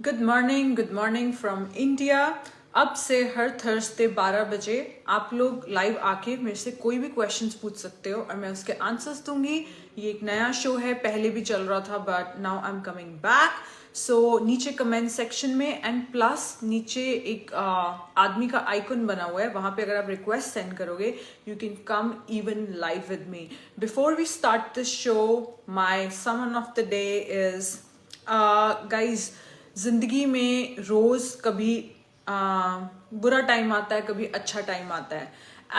Good morning from India. अब से हर Thursday 12 बजे आप लोग लाइव आके मेरे से कोई भी क्वेश्चंस पूछ सकते हो और मैं उसके आंसर्स दूंगी। ये एक नया शो है, पहले भी चल रहा था but now I am coming back. So नीचे कमेंट सेक्शन में एंड प्लस नीचे एक आदमी का आइकन बना हुआ है, वहां पे अगर आप रिक्वेस्ट सेंड करोगे you can come even live with me. Before we start this show, my sermon of the day is guys, जिंदगी में रोज कभी बुरा टाइम आता है, कभी अच्छा टाइम आता है।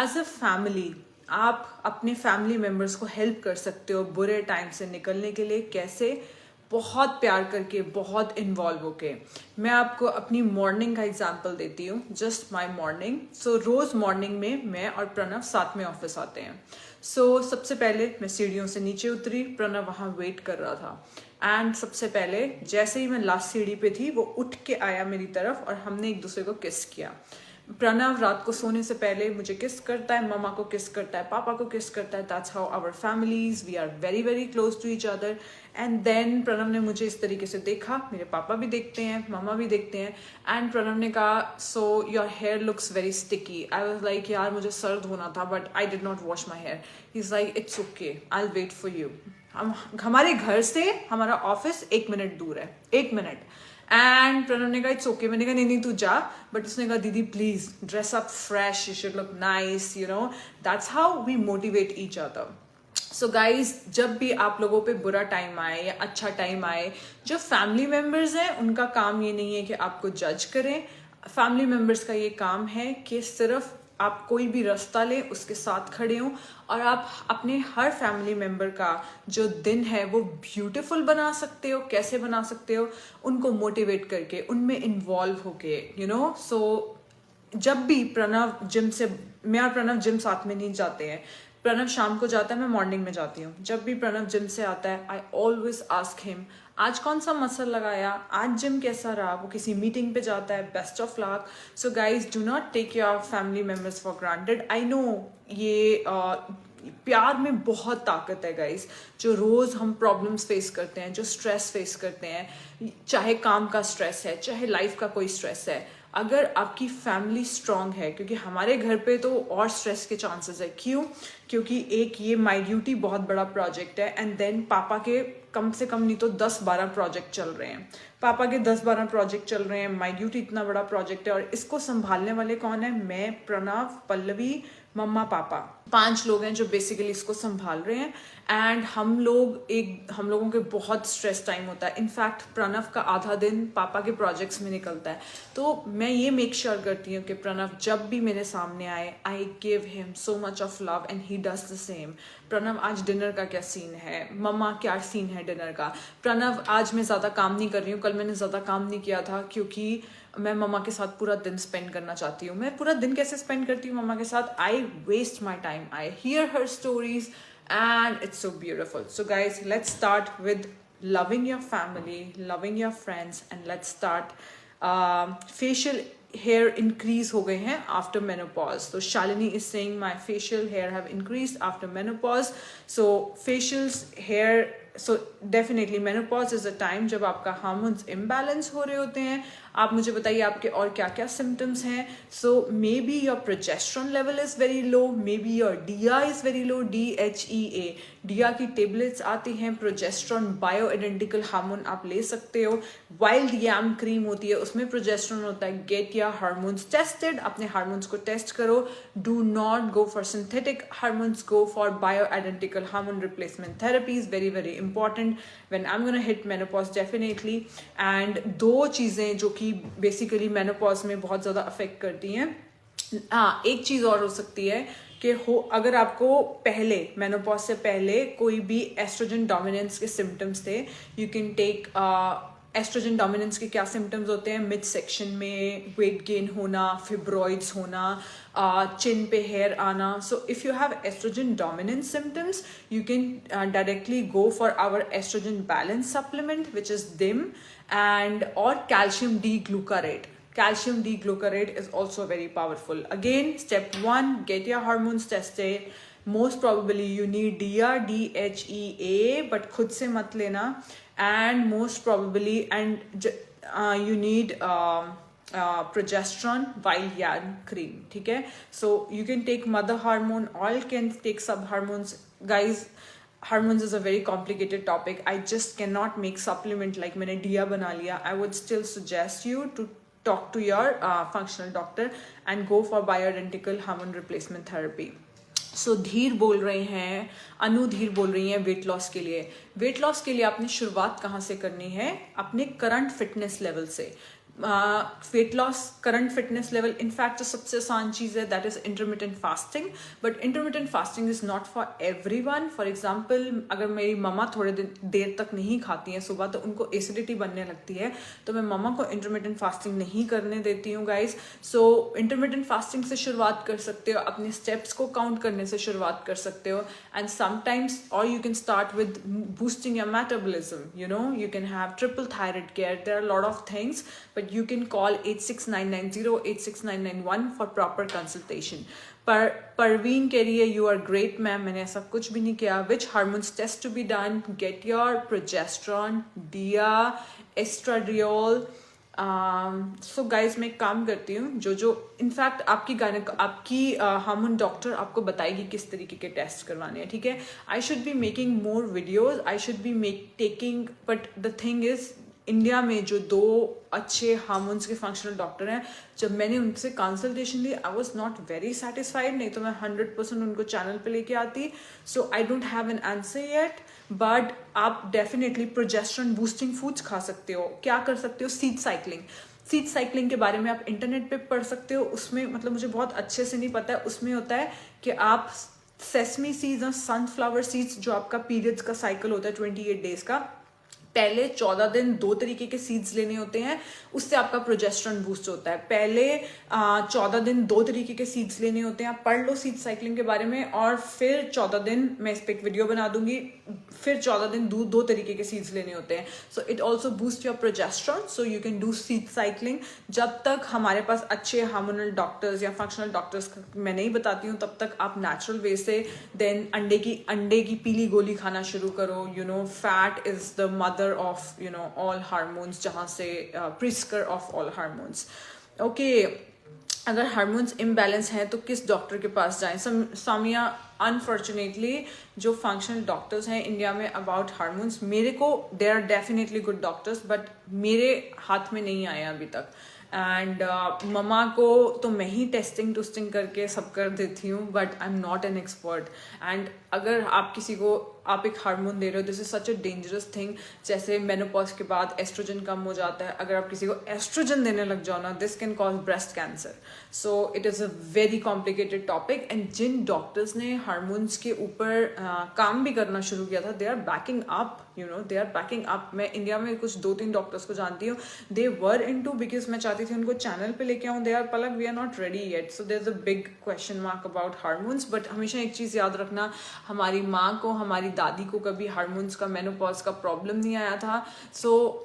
एज अ फैमिली आप अपने फैमिली मेम्बर्स को हेल्प कर सकते हो बुरे टाइम से निकलने के लिए। कैसे? बहुत प्यार करके, बहुत इन्वॉल्व होके। मैं आपको अपनी मॉर्निंग का एग्जांपल देती हूँ, जस्ट माय मॉर्निंग। सो रोज मॉर्निंग में मैं और प्रणव साथ में ऑफिस आते हैं। सो सबसे पहले मैं सीढ़ियों से नीचे उतरी, प्रणव वहां वेट कर रहा था एंड सबसे पहले जैसे ही मैं लास्ट सीढ़ी पे थी वो उठ के आया मेरी तरफ और हमने एक दूसरे को किस किया। प्रणव रात को सोने से पहले मुझे किस करता है, मम्मा को किस करता है, पापा को किस करता है। That's how our families, we are very very close to each other. And then Pranav ने मुझे इस तरीके से देखा, मेरे पापा भी देखते हैं, मम्मा भी देखते हैं। एंड प्रणव ने कहा, so your hair looks very sticky. I was like, यार मुझे सर्द होना था but I did not wash my hair. He is like, it's okay, I will wait for you. हमारे घर से हमारा ऑफिस 1 मिनट दूर है, 1 मिनट। एंड प्रणव ने कहा इट्स ओके। मैंने कहा नहीं नहीं तू जा, बट उसने कहा दीदी please dress up fresh, you should look nice, you know. That's how we motivate each other. So guys, जब भी आप लोगों पे बुरा टाइम आए या अच्छा टाइम आए, जो फैमिली मेम्बर्स हैं उनका काम ये नहीं है कि आपको जज करें। फैमिली मेम्बर्स का ये काम है कि सिर्फ आप कोई भी रास्ता ले उसके साथ खड़े हो और आप अपने हर फैमिली मेम्बर का जो दिन है वो ब्यूटीफुल बना सकते हो। कैसे बना सकते हो? उनको मोटिवेट करके, उनमें इन्वॉल्व होके, यू नो। सो जब भी प्रणव जिम से, मैं और प्रणव जिम साथ में नहीं जाते हैं, प्रणव शाम को जाता है, मैं मॉर्निंग में जाती हूँ। जब भी प्रणव जिम से आता है आई ऑलवेज आस्क हिम आज कौन सा मसल लगाया, आज जिम कैसा रहा। वो किसी मीटिंग पे जाता है, best of luck. So guys, do not take your family members for granted. I know ये प्यार में बहुत ताकत है गाइज। जो रोज हम प्रॉब्लम्स फेस करते हैं, जो स्ट्रेस फेस करते हैं, चाहे काम का स्ट्रेस है, चाहे लाइफ का कोई स्ट्रेस है, अगर आपकी फैमिली स्ट्रांग है, क्योंकि हमारे घर पे तो और स्ट्रेस के चांसेस है। क्यों? क्योंकि एक ये माई ड्यूटी बहुत बड़ा प्रोजेक्ट है एंड देन पापा के कम से कम नहीं तो 10-12 प्रोजेक्ट चल रहे हैं। पापा के 10-12 प्रोजेक्ट चल रहे हैं, माई ड्यूटी इतना बड़ा प्रोजेक्ट है और इसको संभालने वाले कौन है? मैं, प्रणव, पल्लवी, मम्मा, पापा, 5 लोग हैं जो बेसिकली इसको संभाल रहे हैं। एंड हम लोगों के बहुत स्ट्रेस टाइम होता है। इनफैक्ट प्रणव का आधा दिन पापा के प्रोजेक्ट्स में निकलता है। तो मैं ये मेक श्योर करती हूँ कि प्रणव जब भी मेरे सामने आए, I give him so much of love and he does the same. Pranav आज डिनर का क्या सीन है, मम्मा क्या सीन है डिनर का। प्रणव आज मैं ज्यादा काम नहीं कर रही हूँ, कल मैंने ज्यादा काम नहीं किया था क्योंकि मैं मम्मा के साथ पूरा दिन स्पेंड करना चाहती हूँ। मैं पूरा दिन कैसे स्पेंड करती हूँ मम्मा के साथ? I waste my time, I hear her stories and it's so beautiful. So guys, let's start with loving your family, loving your friends, and let's start facial hair increase हो गए हैं after menopause. So Shalini is saying my facial hair have increased after menopause. So facials hair, so definitely menopause is a time जब आपका hormones imbalance हो रहे होते हैं। आप मुझे बताइए आपके और क्या क्या symptoms हैं। So maybe your progesterone level is very low, maybe your DHEA is very low, DHEA, DHEA की tablets आती हैं, progesterone bioidentical हार्मोन आप ले सकते हो। वाइल्ड याम क्रीम होती है, उसमें प्रोजेस्टेरोन होता है। गेट या हार्मोन्स टेस्टेड, अपने हार्मोन्स को टेस्ट करो। Do not go for synthetic hormones, go for bioidentical hormone replacement therapy is very very important when I am gonna hit menopause definitely. And 2 चीजें जो कि basically menopause में बहुत ज्यादा affect करती हैं। हाँ, एक चीज और हो सकती है कि अगर आपको पहले मेनोपॉज से पहले कोई भी एस्ट्रोजन डोमिनेंस के सिम्टम्स थे, you can take estrogen dominance के क्या सिम्टम्स होते हैं? मिड सेक्शन में वेट गेन होना, फिब्रॉइड्स होना, चिन पे हेयर आना। So if you have estrogen dominance symptoms, you can directly go for our estrogen balance supplement which is DIM and और calcium D glucarate. Calcium D-glucarate is also very powerful. Again, step 1, get your hormones tested. Most probably you need DHEA, DHEA, but खुद से मत लेना. And most probably, and you need progesterone while yarn cream. ठीक है, so you can take mother hormone, all can take sub hormones. Guys, hormones is a very complicated topic. I just cannot make supplement like मैंने दिया बना लिया. I would still suggest you to talk to your functional doctor and go for bioidentical hormone replacement therapy. सो धीर बोल रहे हैं, अनु धीर बोल रही हैं वेट लॉस के लिए. वेट लॉस के लिए आपने शुरुआत कहाँ से करनी है? अपने करंट फिटनेस लेवल से. Weight loss current fitness level, in fact जो सबसे आसान चीज़ है that is intermittent fasting. But intermittent fasting is not for everyone. For example, अगर मेरी मम्मा थोड़े देर तक नहीं खाती हैं सुबह तो उनको एसिडिटी बनने लगती है, तो मैं मम्मा को इंटरमिटेंट फास्टिंग नहीं करने देती हूँ गाइज. सो इंटरमिटेंट फास्टिंग से शुरुआत कर सकते हो, अपने स्टेप्स को काउंट करने से शुरुआत कर सकते हो. एंड समटाइम्स और you can start with boosting your metabolism. You know, you can have triple thyroid care. There are lot of things, but you can call 86990 86991 for proper consultation. Parveen कह रही है you are great ma'am, मैंने ऐसा कुछ भी नहीं किया. Which hormones test to be done? Get your progesterone, DIA, estradiol. So guys, मैं काम करती हूँ जो इनफैक्ट आपकी हार्मोन डॉक्टर आपको बताएगी किस तरीके के टेस्ट करवाने हैं. ठीक है, I should be making more videos, I should be taking, but the thing is India में जो 2 अच्छे हार्मोन्स के फंक्शनल डॉक्टर हैं, जब मैंने उनसे कंसल्टेशन ली I was not very satisfied. नहीं तो मैं 100% उनको चैनल पे लेके आती. So I don't have an answer yet, but आप डेफिनेटली प्रोजेस्टेरोन बूस्टिंग फूड्स खा सकते हो. क्या कर सकते हो? Seed cycling. सीड साइकिलिंग के बारे में आप इंटरनेट पे पढ़ सकते हो. उसमें मतलब मुझे बहुत अच्छे से नहीं पता है. उसमें होता है कि आप सेसमी सीड्स और सनफ्लावर सीड्स, जो आपका पीरियड्स का साइकिल होता है 28 डेज का, पहले 14 दिन 2 तरीके के सीड्स लेने होते हैं, उससे आपका प्रोजेस्टेरोन बूस्ट होता है. पहले 14 दिन 2 तरीके के सीड्स लेने होते हैं. आप पढ़ लो सीड साइकिलिंग के बारे में. और फिर 14 दिन, मैं इस पर एक वीडियो बना दूंगी, फिर 14 दिन 2 तरीके के सीड्स लेने होते हैं. So it also boost your progesterone. So you can do seed cycling. जब तक हमारे पास अच्छे हार्मोनल डॉक्टर्स या फंक्शनल डॉक्टर्स मैं नहीं बताती हूँ, तब तक आप नेचुरल वे से देन अंडे की पीली गोली खाना शुरू करो. You know, fat is the mother of, you know, all hormones, जहाँ से precursor of all hormones. Okay, अगर हार्मोन्स इम्बैलेंस हैं तो किस डॉक्टर के पास जाएं? सामिया, अनफॉर्चुनेटली जो फंक्शनल डॉक्टर्स हैं इंडिया में अबाउट हार्मोन्स, मेरे को they are definitely good doctors, but मेरे हाथ में नहीं आया अभी तक. एंड ममा को तो मैं ही टेस्टिंग करके सब कर देती हूँ, but I am not an expert. And अगर आप किसी को आप एक हार्मोन दे रहे हो, this is such a dangerous thing. जैसे मेनोपॉज के बाद एस्ट्रोजन कम हो जाता है, अगर आप किसी को एस्ट्रोजन देने लग जाओ ना, this can cause breast cancer. So it is a very complicated topic. And जिन डॉक्टर्स ने हार्मोन्स के ऊपर काम भी करना शुरू किया था, they are backing up. You know, they are backing up. मैं इंडिया में कुछ 2-3 डॉक्टर्स को जानती हूँ. दे वर इनटू, बिकॉज मैं चाहती थी उनको चैनल पे लेके आऊँ. दे आर पलक, we are not ready yet. So there is a big question mark about hormones. But हमेशा एक चीज़ याद रखना, हमारी माँ को, हमारी दादी को कभी हार्मोन्स का, मेनोपॉज का प्रॉब्लम नहीं आया था. सो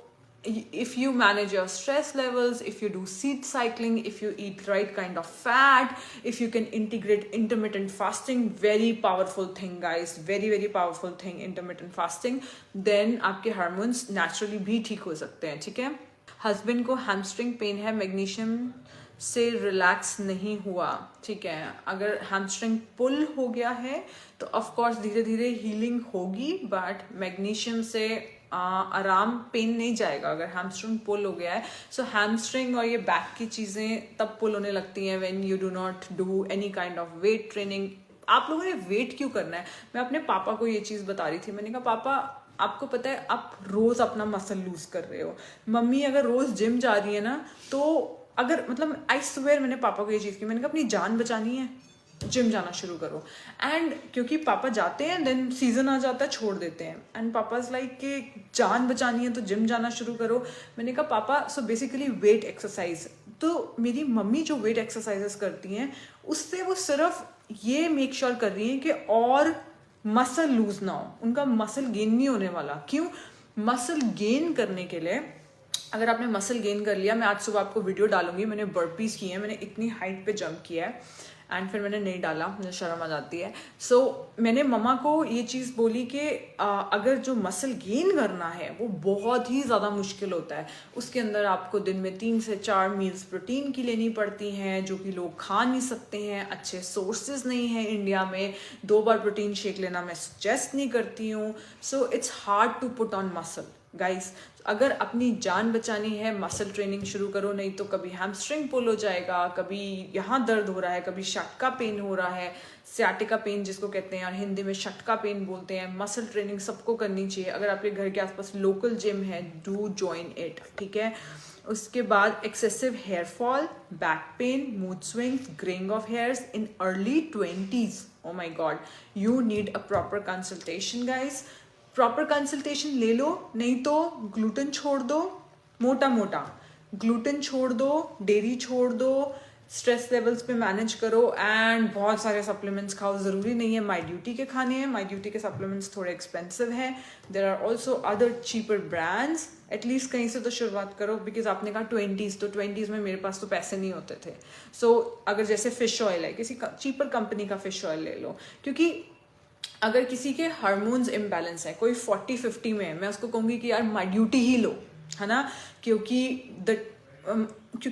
if you manage your stress levels, if you do seed cycling, if you eat right kind of fat, if you can integrate intermittent fasting, very powerful thing guys, very powerful thing intermittent fasting, then आपके hormones naturally भी ठीक हो सकते हैं. ठीक है. Husband को hamstring pen है, मैग्नीशियम से रिलैक्स नहीं हुआ. ठीक है, अगर हैमस्ट्रिंग पुल हो गया है तो ऑफ कोर्स धीरे धीरे हीलिंग होगी, बट मैग्नीशियम से आराम, पेन नहीं जाएगा अगर हैमस्ट्रिंग पुल हो गया है. सो हैमस्ट्रिंग और ये बैक की चीज़ें तब पुल होने लगती हैं when you do not do any kind of weight training. आप लोगों ने वेट क्यों करना है? मैं अपने पापा को ये चीज़ बता रही थी. मैंने कहा पापा, आपको पता है आप रोज़ अपना मसल लूज कर रहे हो. मम्मी अगर रोज़ जिम जा रही है ना, तो अगर मतलब आई स्वेयर, मैंने पापा को ये चीज़ की, मैंने कहा अपनी जान बचानी है, जिम जाना शुरू करो. एंड क्योंकि पापा जाते हैं, देन सीजन आ जाता है, छोड़ देते हैं. एंड पापाज लाइक कि जान बचानी है तो जिम जाना शुरू करो. मैंने कहा पापा, सो बेसिकली वेट एक्सरसाइज. तो मेरी मम्मी जो वेट एक्सरसाइजेस करती हैं, उससे वो सिर्फ ये मेक श्योर कर रही हैं कि और मसल लूज ना हो, उनका मसल गेन नहीं होने वाला. क्यों? मसल गेन करने के लिए, अगर आपने मसल गेन कर लिया, मैं आज सुबह आपको वीडियो डालूंगी, मैंने बर्पीज की हैं, मैंने इतनी हाइट पे जंप किया है. एंड फिर मैंने नहीं डाला, मुझे शर्म आ जाती है। सो मैंने मम्मा को ये चीज़ बोली कि अगर जो मसल गेन करना है वो बहुत ही ज़्यादा मुश्किल होता है, उसके अंदर आपको दिन में 3 से 4 मील्स प्रोटीन की लेनी पड़ती हैं जो कि लोग खा नहीं सकते हैं, अच्छे सोर्सेज नहीं हैं इंडिया में, 2 बार प्रोटीन शेक लेना मैं सजेस्ट नहीं करती हूँ। So it's hard to put on muscle guys. अगर अपनी जान बचानी है मसल ट्रेनिंग शुरू करो, नहीं तो कभी हैमस्ट्रिंग पुल हो जाएगा, कभी यहाँ दर्द हो रहा है, कभी शटका पेन हो रहा है, सियाटिका पेन जिसको कहते हैं, और हिंदी में शटका पेन बोलते हैं। मसल ट्रेनिंग सबको करनी चाहिए। अगर आपके घर के आसपास लोकल जिम है, डू जॉइन इट, ठीक है। उसके बाद excessive hair fall, back pain, mood swings, greying of hairs in early 20s, oh my god, you need a proper consultation guys. Proper consultation ले लो, नहीं तो ग्लूटेन छोड़ दो, मोटा मोटा ग्लूटेन छोड़ दो, डेयरी छोड़ दो, स्ट्रेस लेवल्स पे मैनेज करो, एंड बहुत सारे सप्लीमेंट्स खाओ। ज़रूरी नहीं है माई ड्यूटी के खाने हैं, माई ड्यूटी के सप्लीमेंट्स थोड़े एक्सपेंसिव हैं। There are also other cheaper brands. At least कहीं से तो शुरुआत करो, बिकॉज आपने कहा 20s, तो 20s में मेरे पास तो पैसे नहीं होते थे। सो अगर जैसे फिश ऑयल है, किसी चीपर कंपनी का फिश ऑयल ले लो, क्योंकि अगर किसी के हार्मोन्स इम्बैलेंस है, कोई 40-50 में है, मैं उसको कहूँगी कि यार माई ड्यूटी ही लो, है ना, क्योंकि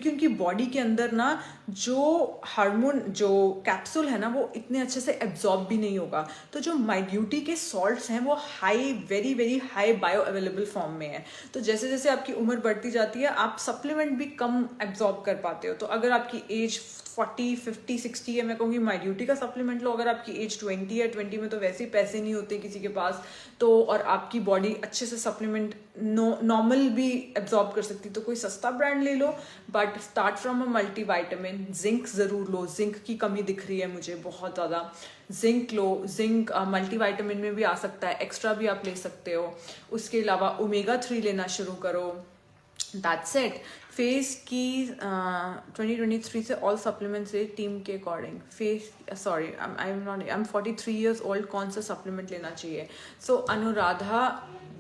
उनकी बॉडी के अंदर ना जो हार्मोन, जो कैप्सूल है ना, वो इतने अच्छे से एब्जॉर्ब भी नहीं होगा। तो जो माई ड्यूटी के सॉल्ट्स हैं वो high, very very high bio available form में है। तो जैसे जैसे आपकी उम्र बढ़ती जाती है, आप सप्लीमेंट भी कम एब्जॉर्ब कर पाते हो। तो अगर आपकी एज 40, 50, 60 है, मैं कहूँगी माई ड्यूटी का सप्लीमेंट लो। अगर आपकी एज 20 है, 20 में तो वैसे ही पैसे नहीं होते किसी के पास, तो और आपकी बॉडी अच्छे से सप्लीमेंट नॉर्मल भी एब्जॉर्ब कर सकती, तो कोई सस्ता ब्रांड ले लो, but start from a multivitamin. Zinc ज़रूर लो, जिंक की कमी दिख रही है मुझे बहुत ज़्यादा। जिंक लो, जिंक मल्टीविटामिन में भी आ सकता है, एक्स्ट्रा भी आप ले सकते हो। उसके अलावा ओमेगा 3 लेना शुरू करो। That's it. फेस की 2023 से ऑल सप्लीमेंट्स ले टीम के according. Face sorry I am 43 years old, कौन सा सप्लीमेंट लेना चाहिए? सो अनुराधा,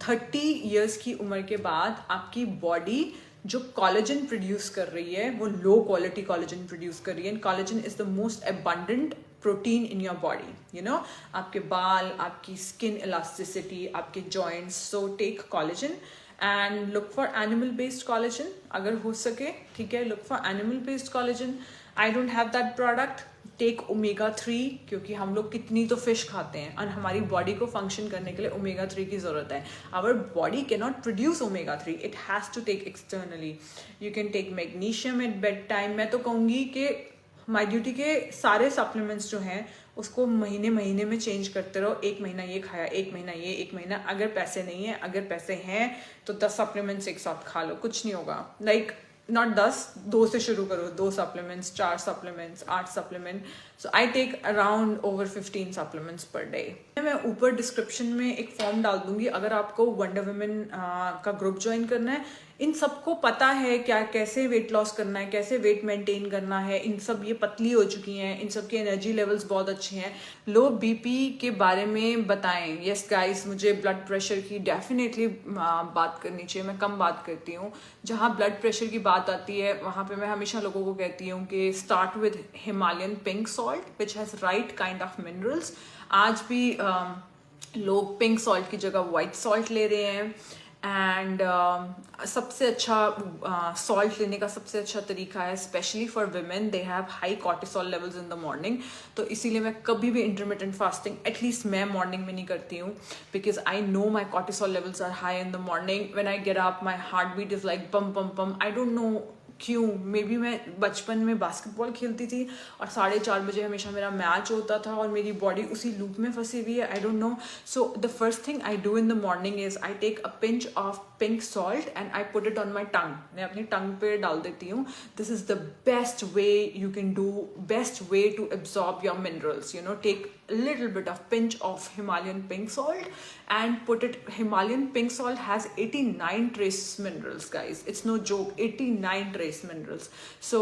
30 ईयर्स की उम्र के बाद आपकी बॉडी जो कॉलेजन प्रोड्यूस कर रही है वो लो क्वालिटी कॉलेजन प्रोड्यूस कर रही है। Collagen is the most abundant protein in your body, you know, आपके बाल, आपकी स्किन इलास्टिसिटी, आपके joints. So take collagen and look for animal based collagen अगर हो सके, ठीक है, look for animal based collagen. I don't have that product. Take omega 3, क्योंकि हम लोग कितनी तो फिश खाते हैं और हमारी बॉडी को फंक्शन करने के लिए ओमेगा 3 की ज़रूरत है। Our body can not produce omega 3, it has to take externally. You can take magnesium at bed time. मैं तो कहूँगी कि माई ड्यूटी के सारे सप्लीमेंट्स जो हैं उसको महीने महीने में चेंज करते रहो। 1 महीना ये खाया, 1 महीना ये, 1 महीना, अगर पैसे नहीं है, अगर पैसे हैं तो 10 सप्लीमेंट्स एक साथ खा लो, कुछ नहीं होगा। लाइक नॉट 10, 2 से शुरू करो, 2 supplements, 4 supplements, 8 supplement. So I take around over 15 supplements per day. मैं ऊपर डिस्क्रिप्शन में एक फॉर्म डाल दूंगी, अगर आपको वंडर वुमेन का ग्रुप ज्वाइन करना है। इन सबको पता है क्या, कैसे वेट लॉस करना है, कैसे वेट मेंटेन करना है। इन सब ये पतली हो चुकी हैं, इन सब के एनर्जी लेवल्स बहुत अच्छे हैं। लो बीपी के बारे में बताएं। यस गाइस, मुझे ब्लड प्रेशर की डेफिनेटली बात करनी चाहिए, मैं कम बात करती हूँ। जहाँ ब्लड प्रेशर की बात आती है वहाँ पे मैं हमेशा लोगों को कहती हूँ कि start with Himalayan pink salt which has right kind of minerals. आज भी लोग पिंक सॉल्ट की जगह वाइट सॉल्ट ले रहे हैं। एंड सबसे अच्छा सॉल्ट लेने का सबसे अच्छा तरीका है, specially for women, they have high cortisol levels in the morning. तो इसीलिए मैं कभी भी इंटरमिटेंट फास्टिंग, एटलीस्ट मैं मॉर्निंग में नहीं करती हूँ, because I know my cortisol levels are high in the morning. When I get up my heart beat is like पम पम पम। आई डोंट नो क्यों, मे बी मैं बचपन में बास्केटबॉल खेलती थी और 4:30 बजे हमेशा मेरा मैच होता था और मेरी बॉडी उसी लूप में फंसी हुई है, I don't know. So the first thing I do in the morning is I take a pinch of pink salt and I put it on my tongue. मैं अपनी टंग पे डाल देती हूँ। This is the best way you can do, best way to absorb your minerals, you know. टेक a little bit of pinch of Himalayan pink salt and put it. Himalayan pink salt has 89 trace minerals, guys. It's no joke, 89 trace minerals. So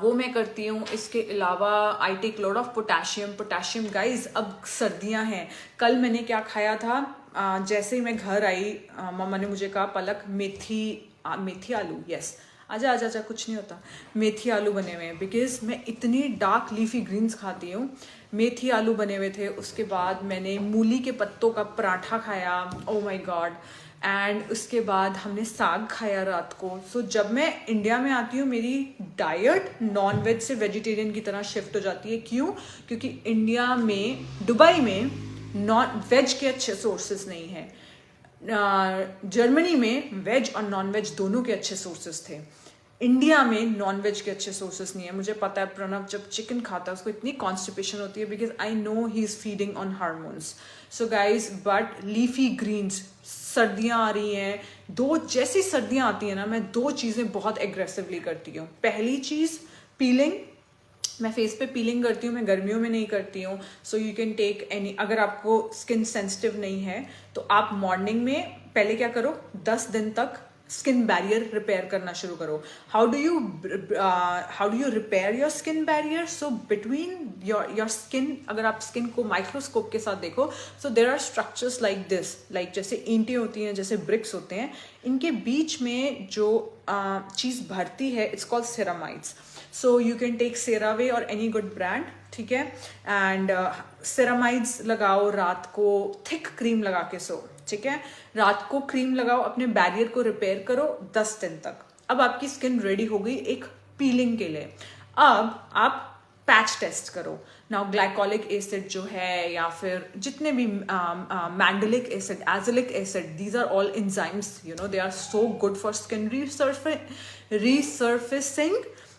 वो मैं करती हूँ। इसके अलावा I take lot of potassium. Potassium guys, अब सर्दियाँ हैं। कल मैंने क्या खाया था, जैसे ही मैं घर आई मम्मा ने मुझे कहा पलक मेथी आलू, यस आजा आजा आजा, कुछ नहीं होता। मेथी आलू बने हुए हैं बिकॉज मैं इतनी डार्क लीफी ग्रीन्स खाती हूँ। मेथी आलू बने हुए थे, उसके बाद मैंने मूली के पत्तों का पराठा खाया, ओ माय गॉड। एंड उसके बाद हमने साग खाया रात को। सो जब मैं इंडिया में आती हूँ मेरी डाइट नॉन वेज से वेजिटेरियन की तरह शिफ्ट हो जाती है। क्यों? क्योंकि इंडिया में, दुबई में नॉन वेज के अच्छे सोर्सेज नहीं है। जर्मनी में वेज और नॉन वेज दोनों के अच्छे सोर्सेज थे। इंडिया में नॉन वेज के अच्छे सोर्सेज नहीं है। मुझे पता है प्रणव जब चिकन खाता है उसको इतनी कॉन्स्टिपेशन होती है because I know he is feeding on hormones. So guys, but leafy greens, सर्दियाँ आ रही हैं, जैसी सर्दियाँ आती हैं ना, मैं 2 चीज़ें बहुत एग्रेसिवली करती हूँ। पहली चीज़ पीलिंग, मैं फेस पे पीलिंग करती हूँ, मैं गर्मियों में नहीं करती हूँ। So you can take any, अगर आपको स्किन सेंसिटिव नहीं है तो आप मॉर्निंग में पहले क्या करो, 10 दिन तक स्किन बैरियर रिपेयर करना शुरू करो। How do you repair your skin barrier? So between your skin, अगर आप स्किन को माइक्रोस्कोप के साथ देखो, so there are structures like this, like जैसे ईंटें होती हैं, जैसे ब्रिक्स होते हैं, इनके बीच में जो चीज़ भरती है, it's called ceramides. So you can take CeraVe और एनी गुड ब्रांड, ठीक है। एंड सेरामाइड्स लगाओ रात को, थिक क्रीम लगा के सो, ठीक है। रात को क्रीम लगाओ, अपने बैरियर को रिपेयर करो 10 दिन तक। अब आपकी स्किन रेडी हो गई एक पीलिंग के लिए। अब आप पैच टेस्ट करो। नाउ ग्लाइकोलिक एसिड जो है, या फिर जितने भी mandelic acid, azelaic acid, these are all enzymes, you know, they are so good for skin resurfacing.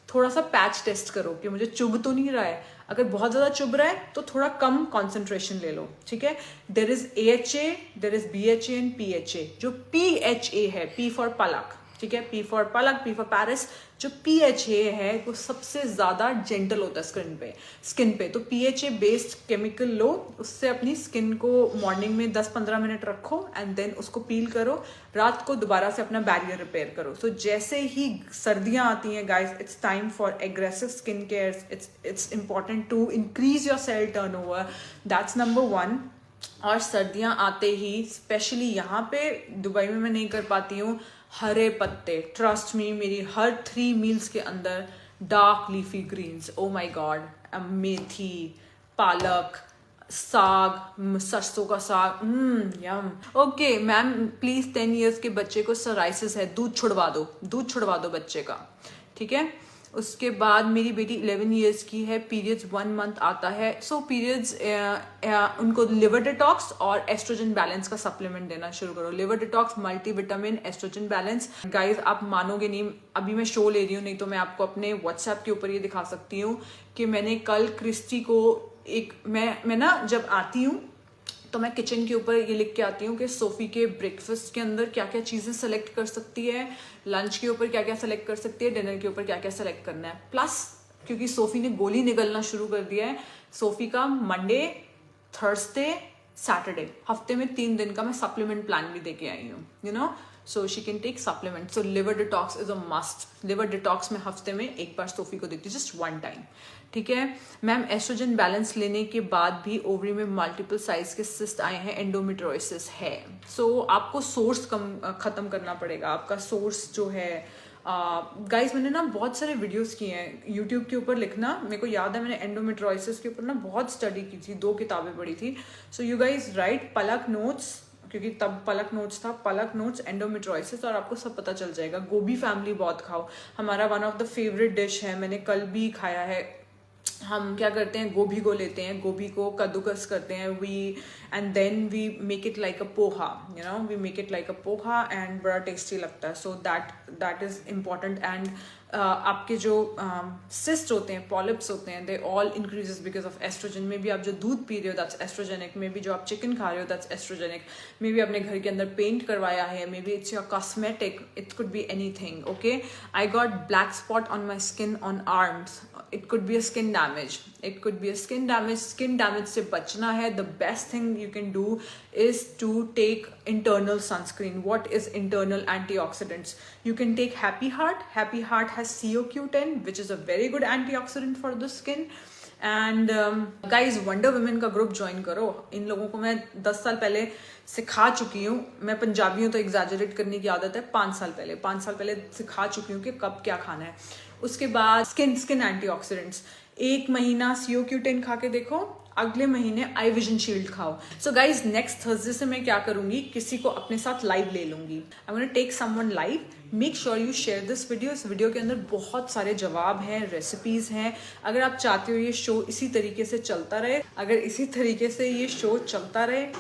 थोड़ा सा पैच टेस्ट करो कि मुझे चुभ तो नहीं रहा है। अगर बहुत ज़्यादा चुभ रहा है तो थोड़ा कम कॉन्सेंट्रेशन ले लो, ठीक है। There is AHA, there is BHA and PHA। जो PHA है, P फॉर पलक, ठीक है, P for Palak, P for Paris. जो PHA है वो सबसे ज़्यादा जेंटल होता है स्किन पे। तो PHA बेस्ड केमिकल लो, उससे अपनी स्किन को मॉर्निंग में 10-15 मिनट रखो एंड देन उसको पील करो। रात को दोबारा से अपना बैरियर रिपेयर करो। सो जैसे ही सर्दियाँ आती हैं guys, it's time for aggressive skin care. It's important to increase your cell turnover, that's number 1। और सर्दियाँ आते ही, स्पेशली यहाँ पे दुबई में मैं नहीं कर पाती हूँ, हरे पत्ते, ट्रस्ट मी, मेरी हर 3 मील्स के अंदर dark leafy greens, oh my god, मेथी, पालक, साग, सरसों का साग, yum. Okay ma'am, please 10 years के बच्चे को सोराइसिस है, दूध छुड़वा दो बच्चे का, ठीक है। उसके बाद मेरी बेटी 11 इयर्स की है, पीरियड्स 1 मंथ आता है। सो पीरियड्स उनको लिवर डिटॉक्स और एस्ट्रोजन बैलेंस का सप्लीमेंट देना शुरू करो। Liver detox, multivitamin, oestrogen balance. Guys आप मानोगे नहीं, अभी मैं शो ले रही हूँ, नहीं तो मैं आपको अपने व्हाट्सएप के ऊपर ये दिखा सकती हूँ कि मैंने कल क्रिस्टी को मैं ना जब आती हूँ तो मैं किचन के ऊपर ये लिख के आती हूँ कि सोफी के ब्रेकफास्ट के अंदर क्या क्या चीज़ें सेलेक्ट कर सकती है, लंच के ऊपर क्या क्या सेलेक्ट कर सकती है, डिनर के ऊपर क्या क्या सेलेक्ट करना है। प्लस क्योंकि सोफी ने गोली निकलना शुरू कर दिया है, सोफी का मंडे, थर्सडे, सैटरडे, हफ्ते में 3 दिन का मैं सप्लीमेंट प्लान भी दे के आई हूँ, you know, so she can take supplement. So liver detox is a must. Liver detox में हफ्ते में 1 बार सोफी को देती हूँ, जस्ट 1 टाइम, ठीक है मैम। एस्ट्रोजन बैलेंस लेने के बाद भी ओवरी में मल्टीपल साइज के सिस्ट आए हैं, एंडोमेट्रोसिस है। सो आपको सोर्स खत्म करना पड़ेगा, आपका सोर्स जो है। गाइज मैंने ना बहुत सारे वीडियोस किए हैं यूट्यूब के ऊपर, लिखना, मेरे को याद है मैंने एंडोमेट्रोसिस के ऊपर ना बहुत स्टडी की थी, 2 किताबें पढ़ी थी। So you guys right Palak notes, क्योंकि तब पलक नोट्स था, पलक नोट्स, एंडोमेट्रोसिस, और आपको सब पता चल जाएगा। गोभी फैमिली बहुत खाओ, हमारा one of the favourite dish है, मैंने कल भी खाया है। हम क्या करते हैं, गोभी को लेते हैं, गोभी को कद्दूकस करते हैं, and then we make it like a poha, you know, we make it like a poha and बड़ा टेस्टी लगता है। So that is important. And आपके जो सिस्ट होते हैं, पॉलिप्स होते हैं, they all increases because of oestrogen. में भी आप जो दूध पी रहे हो दैट्स एस्ट्रोजेनिक, में भी जो आप चिकन खा रहे हो दैट्स एस्ट्रोजेनिक, में भी अपने घर के अंदर पेंट करवाया है, may be it's your cosmetic, it could be anything, okay. I got black spot on my skin on arms, it could be a skin damage, it could be a skin damage से बचना है, the best thing you can do is to take internal sunscreen. What is internal antioxidants? You can take Happy Heart has CoQ10 which is a very good antioxidant for the skin, and guys wonder women का group join करो। इन लोगों को मैं 10 साल पहले सिखा चुकी हूँ। मैं पंजाबी हूँ तो एग्जैजरेट करने की आदत है। 5 साल पहले सिखा चुकी हूँ कि कब क्या खाना है। उसके बाद स्किन एंटीऑक्सीडेंट्स, 1 महीना CO-Q10 खा के देखो, अगले महीने आई विजन शील्ड खाओ। सो गाइज नेक्स्ट थर्सडे से मैं क्या करूंगी, किसी को अपने साथ लाइव ले लूंगी। I want to take someone live. Make sure you share this video. इस वीडियो के अंदर बहुत सारे जवाब हैं, रेसिपीज हैं। अगर आप चाहते हो ये शो इसी तरीके से चलता रहे,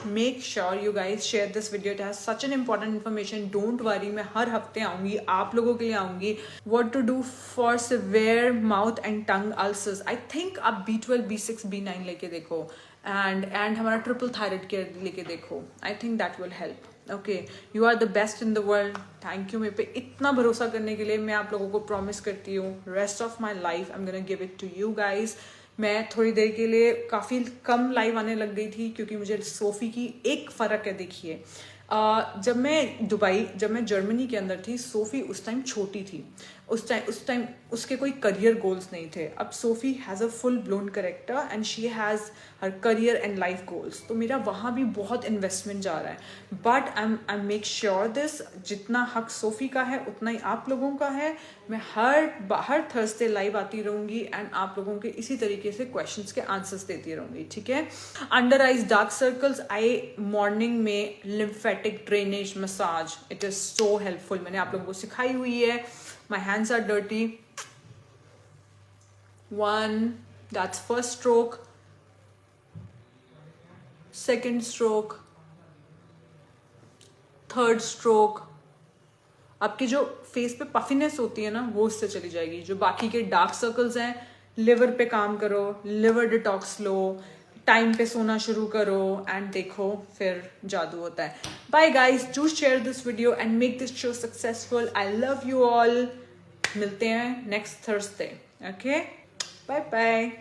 make sure you guys share this video. It has such an important information. Don't worry, मैं हर हफ्ते आऊंगी, आप लोगों के लिए आऊंगी। What to do for severe mouth and tongue ulcers. I think आप B12, B6, B9 लेके देखो एंड हमारा ट्रिपल थायराइड केयर लेके देखो। I think that will help. Okay, you are the best in the world. Thank you मेरे पे इतना भरोसा करने के लिए। मैं आप लोगों को प्रॉमिस करती हूँ rest of my life I am gonna give it to you guys. मैं थोड़ी देर के लिए काफ़ी कम लाइव आने लग गई थी क्योंकि मुझे सोफ़ी की एक फ़र्क है। देखिए, जब मैं जर्मनी के अंदर थी, सोफ़ी उस टाइम छोटी थी। उस टाइम उसके कोई करियर गोल्स नहीं थे। अब SoFi has a full blown character and she has her career and life goals. तो मेरा वहाँ भी बहुत इन्वेस्टमेंट जा रहा है। But I make sure this, जितना हक सोफ़ी का है उतना ही आप लोगों का है। मैं हर थर्सडे लाइव आती रहूँगी एंड आप लोगों के इसी तरीके से क्वेश्चंस के आंसर्स देती रहूँगी, ठीक है। अंडर आइज डार्क सर्कल्स, आई मॉर्निंग में lymphatic drainage massage, it is so helpful. मैंने आप लोगों को सिखाई हुई है। My hands are dirty. 1, that's first stroke. Second stroke. Third stroke. आपकी जो फेस पे पफिनेस होती है ना, वो उससे चली जाएगी। जो बाकी के डार्क सर्कल्स हैं, लिवर पे काम करो, लिवर डिटॉक्स लो, टाइम पे सोना शुरू करो एंड देखो फिर जादू होता है। Bye guys, do share this video and make this show successful. I love you all. मिलते हैं next Thursday. Okay, bye bye.